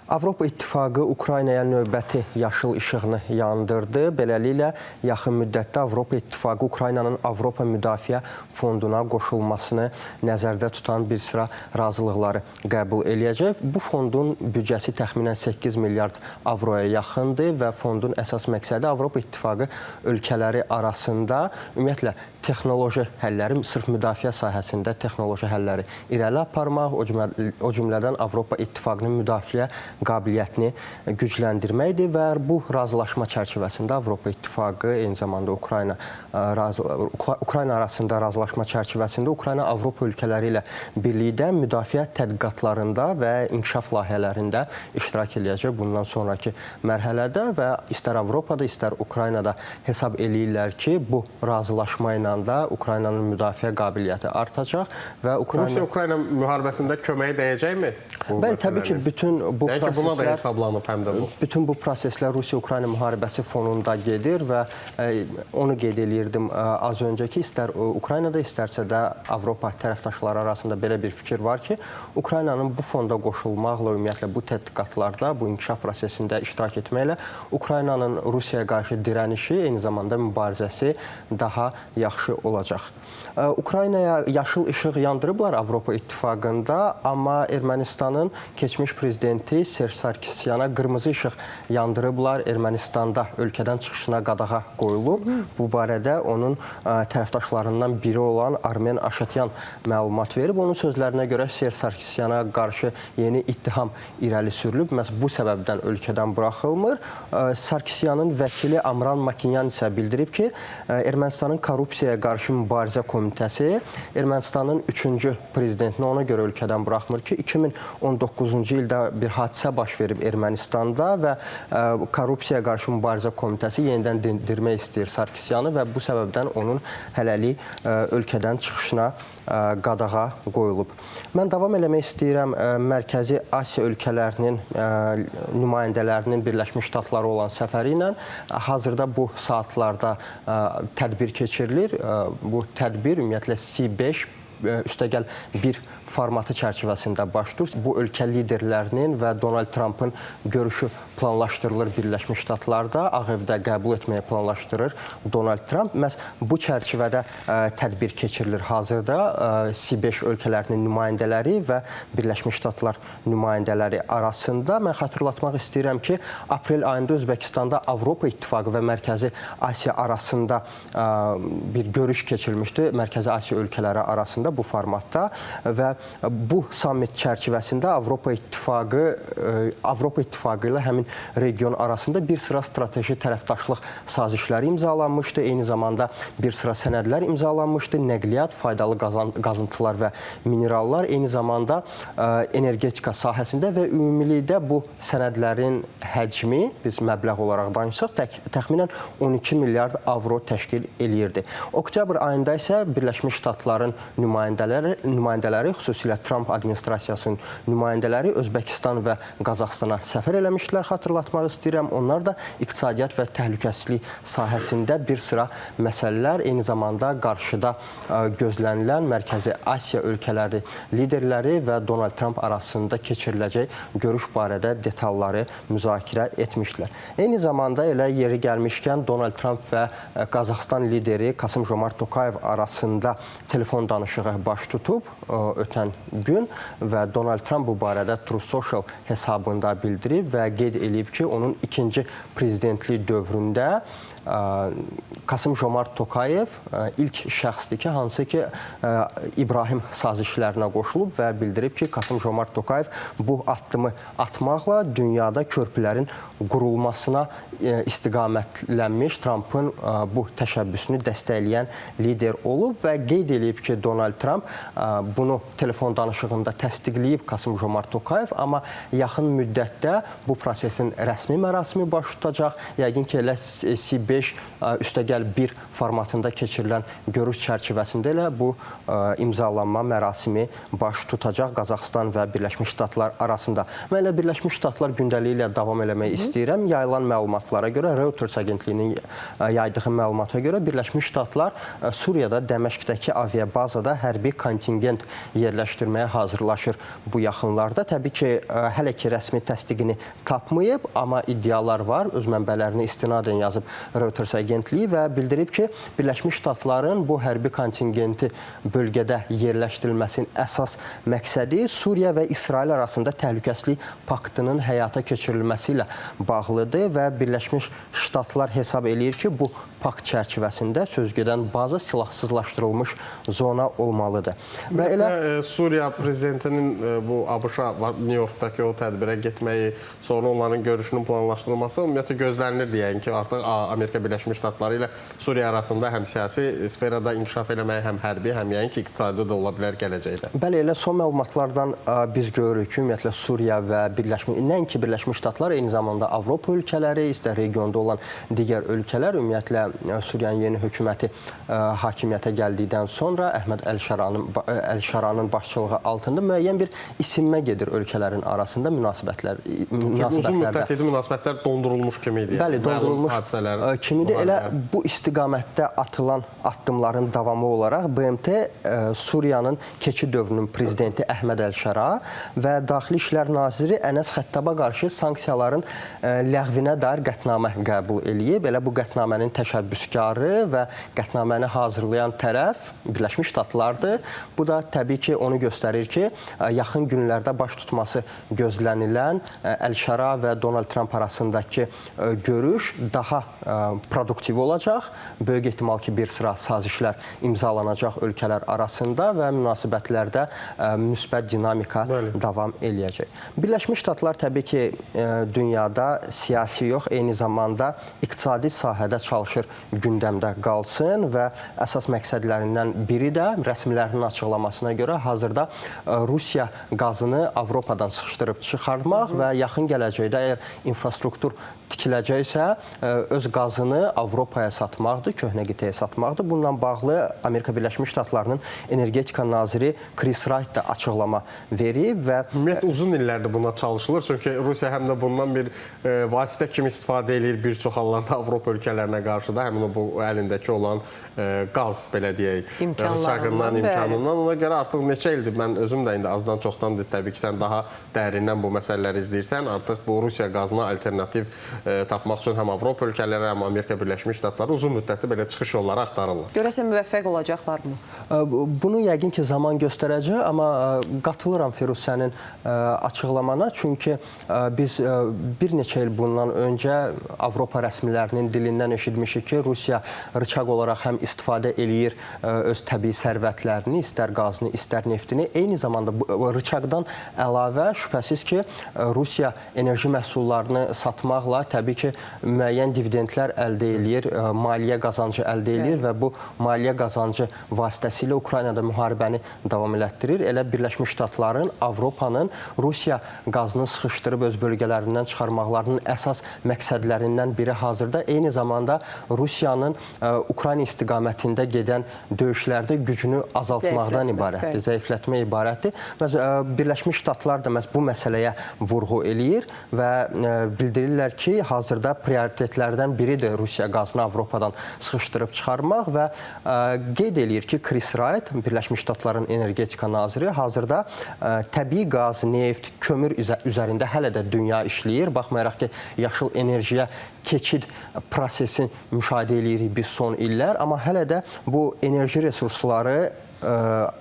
Avropa İttifaqı Ukraynaya növbəti yaşıl işığını yandırdı. Beləliklə, yaxın müddətdə Avropa İttifaqı Ukraynanın Avropa Müdafiə Fonduna qoşulmasını nəzərdə tutan bir sıra razılıqları qəbul eləyəcək. Bu fondun büdcəsi təxminən 8 milyard avroya yaxındır və fondun əsas məqsədi Avropa İttifaqı ölkələri arasında ümumiyyətlə texnoloji həlləri, sırf müdafiə sahəsində texnoloji həlləri irəli aparmaq, o cümlədən Avropa İttifaqının müdafiə qabiliyyətini gücləndirməkdir və bu razılaşma çərçivəsində Avropa İttifaqı, eyni zamanda Ukrayna arasında razılaşma çərçivəsində Ukrayna Avropa ölkələri ilə birlikdə müdafiə tədqiqatlarında və inkişaf layihələrində iştirak eləyəcək bundan sonraki mərhələdə və istər Avropada, istər Ukraynada hesab eləyirlər ki, bu razılaşma ilə da Ukraynanın müdafiə qabiliyyəti artacaq və Rusiya-Ukrayna müharibəsində köməyi dəyəcəkmi? Bəli, təbii ki, bütün bu buna da hesablanıb həm də bu. Bütün bu proseslər Rusiya-Ukrayna müharibəsi fonunda gedir və onu qeyd eləyirdim az öncəki, istər Ukraynada, istərsə də Avropa tərəfdaşları arasında belə bir fikir var ki, Ukraynanın bu fonda qoşulmaqla, ümumiyyətlə bu tədqiqatlarda, bu inkişaf prosesində iştirak etməklə Ukraynanın Rusiyaya qarşı dirənişi, eyni zamanda mübarizəsi daha yaxşı olacaq. Ukraynaya yaşıl işıq yandırıblar Avropa İttifaqında, amma Ermənistanın keçmiş prezidenti Serj Sarkisyan'a qırmızı işıq yandırıblar. Ermənistanda ölkədən çıxışına qadağa qoyulub. Bu barədə onun tərəfdaşlarından biri olan Armen Aşatyan məlumat verib. Onun sözlərinə görə Serj Sarkisyan'a qarşı yeni ittiham irəli sürülüb. Məhz bu səbəbdən ölkədən buraxılmır. Sarkisyanın vəkili Amran Makinyan isə bildirib ki, Ermənistanın Korrupsiyaya qarşı mübarizə komitəsi Ermənistanın 3-cü prezidentini ona görə ölkədən buraxmır ki, 2019-cu ildə bir hadisə baş verib Ermənistanda və Korrupsiyaya qarşı mübarizə komitəsi yenidən dindirmək istəyir Sarkisyanı və bu səbəbdən onun hələlik ölkədən çıxışına qadağa qoyulub. Mən davam eləmək istəyirəm Mərkəzi Asiya ölkələrinin nümayəndələrinin Birləşmiş Ştatlara olan səfəri ilə. Hazırda bu saatlarda tədbir keçirilir. Bu tədbir ümumiyyətlə C5 üstəgəl bir formatı çərçivəsində baş tutur. Bu ölkə liderlərinin və Donald Trumpın görüşü planlaşdırılır Birləşmiş Ştatlarda. Ağ Evdə qəbul etməyə planlaşdırır Donald Trump. Məhz bu çərçivədə tədbir keçirilir hazırda. C5 ölkələrinin nümayəndələri və Birləşmiş Ştatlar nümayəndələri arasında. Mən xatırlatmaq istəyirəm ki, aprel ayında Özbəkistanda Avropa İttifaqı və Mərkəzi Asiya arasında bir görüş keçirilmişdi. Mərkəzi Asiya ölkələri arasında bu formatda və bu sammit çərçivəsində Avropa İttifaqı ilə həmin region arasında bir sıra strateji tərəfdaşlıq sazişləri imzalanmışdı. Eyni zamanda bir sıra sənədlər imzalanmışdı. Nəqliyyat, faydalı qazıntılar və minerallar, eyni zamanda energetika sahəsində və ümumilikdə bu sənədlərin həcmi, biz məbləğ olaraq danışsaq, təxminən 12 milyard avro təşkil eləyirdi. Oktyabr ayında isə Birləşmiş Ştatların nümayəndələri, xüsusilə Trump administrasiyasının nümayəndələri Özbəkistan və Qazaxstana səfər eləmişdilər, xatırlatmaq istəyirəm. Onlar da iqtisadiyyat və təhlükəsizlik sahəsində bir sıra məsələlər, eyni zamanda qarşıda gözlənilən Mərkəzi Asiya ölkələri liderləri və Donald Trump arasında keçiriləcək görüş barədə detalları müzakirə etmişdilər. Eyni zamanda elə yeri gəlmişkən Donald Trump və Qazaxstan lideri Kasım-Jomart Tokayev arasında telefon danışığı baş tutub ötən gün və Donald Trump bu barədə Truth Social hesabında bildirib və qeyd edib ki, onun ikinci prezidentlik dövründə Kasım-Jomart Tokayev ilk şəxsdir ki, hansı ki İbrahim sazişlərinə qoşulub və bildirib ki, Kasım-Jomart Tokayev bu addımı atmaqla dünyada körpülərin qurulmasına istiqamətlənmiş Trumpın bu təşəbbüsünü dəstəkləyən lider olub və qeyd edib ki, Donald Trump bunu telefon danışığında təsdiqləyib Kasım-Jomart Tokayev, amma yaxın müddətdə bu prosesin rəsmi mərasimi baş tutacaq. Yəqin ki, elə C5 üstəgəl bir formatında keçirilən görüş çərçivəsində elə bu imzalanma mərasimi baş tutacaq Qazaxstan və Birləşmiş Ştatlar arasında. Mən elə Birləşmiş Ştatlar gündəliyi ilə davam eləmək istəyirəm. Yayılan məlumatlara görə, Reuters agentliyinin yaydığı məlumata görə Birləşmiş Ştatlar Suriyada Dəməşqdəki aviabazada hərbi kontingent yerləşdirməyə hazırlaşır bu yaxınlarda. Təbii ki, hələ ki rəsmi təsdiqini tapmayıb, amma iddialar var. Öz mənbələrini istinadən yazıb Reuters agentliyi və bildirib ki, Birləşmiş Ştatların bu hərbi kontingenti bölgədə yerləşdirilməsinin əsas məqsədi Suriya və İsrail arasında təhlükəsizlik paktının həyata keçirilməsi ilə bağlıdır və Birləşmiş Ştatlar hesab eləyir ki, bu pakt çərçivəsində sözgedən baza silahsızlaşdırılmış zona olmalıdır. Və elə Suriya prezidentinin bu ABŞ-a New Yorkdakı o tədbirə getməyi, sonra onların görüşünün planlaşdırılması ümumiyyətlə gözlənilir deyən ki, artıq Amerika Birləşmiş Ştatları ilə Suriya arasında həm siyasi sferada inkişaf eləməyi, həm hərbi, həm yəni ki, iqtisadi da ola bilər gələcəkdə. Bəli, elə son məlumatlardan biz görürük ki, ümumiyyətlə Suriya və nəinki Birləşmiş Ştatlar, eyni zamanda Avropa ölkələri, istər regionda olan digər ölkələr, ümumiyyətlə Suriyanın yeni hökuməti hakimiyyətə gəldikdən sonra Əhməd Əl-Şaranın başçılığı altında müəyyən bir isinmə gedir ölkələrin arasında münasibətlərdə. Uzun müddətli münasibətlər dondurulmuş kimi idi. Bəli, dondurulmuş kimidir. Elə bu istiqamətdə atılan addımların davamı olaraq BMT Suriyanın keçid dövrünün prezidenti Əhməd Əl-Şara və Daxili İşlər naziri Ənəs Xəttaba qarşı sanksiyaların ləğvinə dair qətnamə qəbul eləyib. Elə bu qətnamənin təşəbbüskarı və qətnaməni hazırlayan tərəf Birləşmiş Ştatlardır. Bu da təbii ki, onu göstərir ki, yaxın günlərdə baş tutması gözlənilən Əl-Şara və Donald Trump arasındakı görüş daha produktiv olacaq. Böyük ehtimal ki, bir sıra sazişlər imzalanacaq ölkələr arasında və münasibətlərdə müsbət dinamika davam eləyəcək. Birləşmiş Ştatlar təbii ki, dünyada siyasi yox, eyni zamanda iqtisadi sahədə çalışır gündəmdə qalsın və əsas məqsədlərindən biri də rəsmilərinin açıqlamasına görə hazırda Rusiya qazını Avropadan sıxışdırıb çıxartmaq və yaxın gələcəkdə əgər infrastruktur tikiləcəksə, öz qazını Avropaya satmaqdır, köhnə qitəyə satmaqdır. Bununla bağlı Amerika Birləşmiş Ştatlarının energetika naziri Chris Wright da açıqlama verib və ümumiyyətlə uzun illərdir buna çalışılır. Çünki Rusiya həm də bundan bir vasitə kimi istifadə edir bir çox hallarda Avropa ölkələrinə qarşı da həmin o bu əlindəki olan qaz, belə deyək, imkanlarından. Ona görə artıq neçə ildir, mən özüm də indi azdan çoxdandır, təbii ki, sən daha dərindən bu məsələləri izləyirsən, artıq bu Rusiya qazına alternativ tapmaq üçün həm Avropa ölkələri, həm Amerika Birləşmiş Ştatları uzun müddətli belə çıxış yolları axtarırlar. Görəsən müvəffəq olacaqlarmı? Bunu yəqin ki, zaman göstərəcək, amma qatılıram Firuz sənin açıqlamana. Çünki biz bir neçə il bundan öncə Avropa rəsmilərinin dilindən eşitmişik ki, Rusiya rıçaq olaraq həm istifadə eləyir öz təbii sərvətlərini, istər qazını, istər neftini. Eyni zamanda rıçaqdan əlavə şübhəsiz ki, Rusiya enerji məhsullarını satmaqla təbii ki, müəyyən dividendlər əldə eləyir, maliyyə qazancı əldə eləyir və bu maliyyə qazancı vasitəsilə Ukraynada müharibəni davam elətdirir. Elə Birləşmiş Ştatların, Avropanın Rusiya qazını sıxışdırıb öz bölgələrindən çıxarmaqlarının əsas məqsədlərindən biri hazırda eyni zamanda Rusiyanın Ukrayna istiqamətində gedən döyüşlərdə gücünü azaltmaqdan ibarətdir, zəiflətmə ibarətdir. Birləşmiş Ştatlar da məhz bu məsələyə vurğu eləyir və bildirirlər ki, hazırda prioritetlərdən biridir Rusiya qazını Avropadan sıxışdırıb çıxarmaq və qeyd eləyir ki, Chris Wright, Birləşmiş Ştatların energetika naziri, hazırda təbii qaz, neft, kömür üzərində hələ də dünya işləyir. Baxmayaraq ki, yaşıl enerjiyə keçid prosesini müşahidə eləyirik biz son illər, amma hələ də bu enerji resursları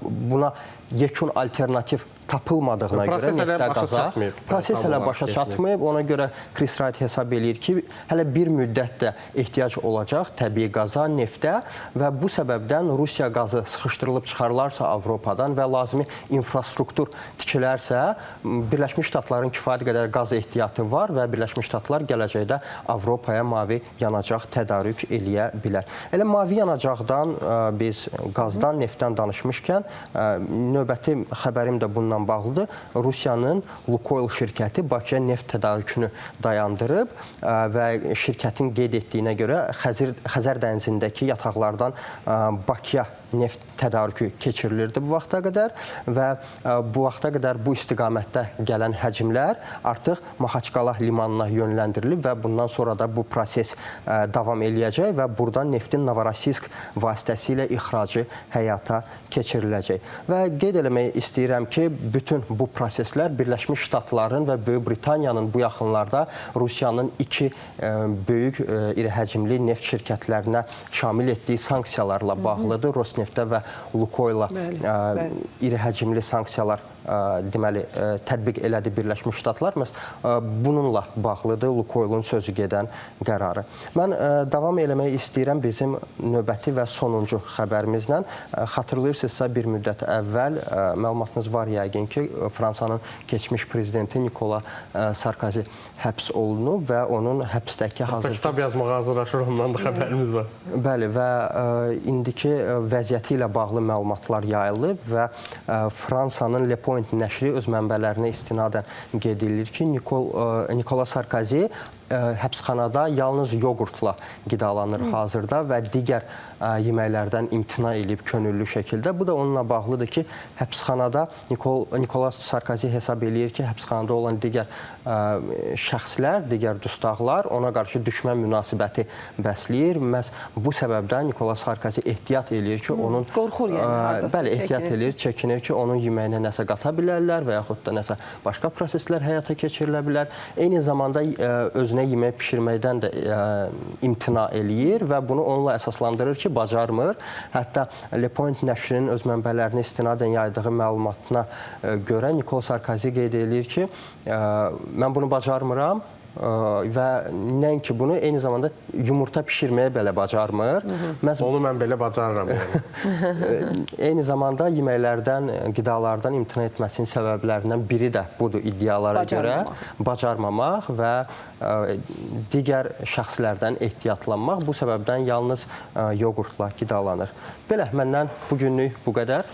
buna yekun alternativ tapılmadığına görə neftə qaza proses hələ başa çatmayıb. Ona görə Chris Wright hesab eləyir ki, hələ bir müddətdə ehtiyac olacaq təbii qaza, neftə və bu səbəbdən Rusiya qazı sıxışdırılıb çıxarılarsa Avropadan və lazımi infrastruktur tikilərsə, Birləşmiş Ştatların kifayət qədər qaz ehtiyatı var və Birləşmiş Ştatlar gələcəkdə Avropaya mavi yanacaq tədarük eləyə bilər. Elə mavi yanacaqdan biz qazdan, neftdən danışmışkən, növbəti xəbərim də bununla ilə bağlıdır. Rusiyanın Lukoil şirkəti Bakıya neft tədarükünü dayandırıb və şirkətin qeyd etdiyinə görə Xəzər dənizindəki yataqlardan Bakıya neft tədarükü keçirilirdi bu vaxta qədər və bu vaxta qədər bu istiqamətdə gələn həcmlər artıq Maxaçqala limanına yönləndirilib və bundan sonra da bu proses davam eləyəcək və buradan neftin Novorossiysk vasitəsilə ixracı həyata keçiriləcək. Və qeyd eləmək istəyirəm ki, bütün bu proseslər Birləşmiş Ştatların və Böyük Britaniyanın bu yaxınlarda Rusiyanın iki böyük iri həcmli neft şirkətlərinə şamil etdiyi sanksiyalarla bağlıdır. Rosneftə və Lukoyla iri həcmli sanksiyalar deməli tətbiq elədi Birləşmiş Ştatlar. Bununla bağlıdır Lukoylun sözü gedən qərarı. Mən davam eləmək istəyirəm bizim növbəti və sonuncu xəbərimizlə. Xatırlayırsınızsa bir müddət əvvəl məlumatınız var yəqin ki, Fransanın keçmiş prezidenti Nikola Sarkozy həbs olunub və onun həbsdəki hazır... Kitab yazmağa hazırlaşır, ondan da xəbərimiz var. Bəli və indiki vəziyyəti ilə bağlı məlumatlar yayılıb və Fransanın Le Point nəşri öz mənbələrinə istinadən qeyd edilir ki, Nikola Sarkozy həbsxanada yalnız yoğurtla qidalanır hazırda və digər yeməklərdən imtina edib könüllü şəkildə. Bu da onunla bağlıdır ki, həbsxanada Nikola Sarkozy hesab eləyir ki, həbsxanada olan digər şəxslər, digər dustaqlar ona qarşı düşmən münasibəti bəsləyir. Məhz bu səbəbdən Nikola Sarkozy ehtiyat eləyir ki, onun... Qorxur yəni, hardasa. Bəli, ehtiyat eləyir, çəkinir ki, onun yeməyinə nəsə qata bilərlər və yaxud da nəsə başqa proseslər həyata keçirilə bilər. Eyni zamanda özünə yemək pişirməkdən də imtina eləyir və bunu onunla əsaslandırır ki, bacarmır. Hətta Le Point nəşrinin öz mənbələrinə istinadən yaydığı məlumatına görə Nikola Sarkozy qeyd eləyir ki, mən bunu bacarmıram və nəinki bunu, eyni zamanda yumurta pişirməyə belə bacarmır. Onu mən belə bacarıram. Yəni. Eyni zamanda yeməklərdən, qidalardan imtina etməsinin səbəblərindən biri də budur iddialara görə. Bacarmamaq və digər şəxslərdən ehtiyatlanmaq. Bu səbəbdən yalnız yoğurtla qidalanır. Belə, məndən bugünlük bu qədər.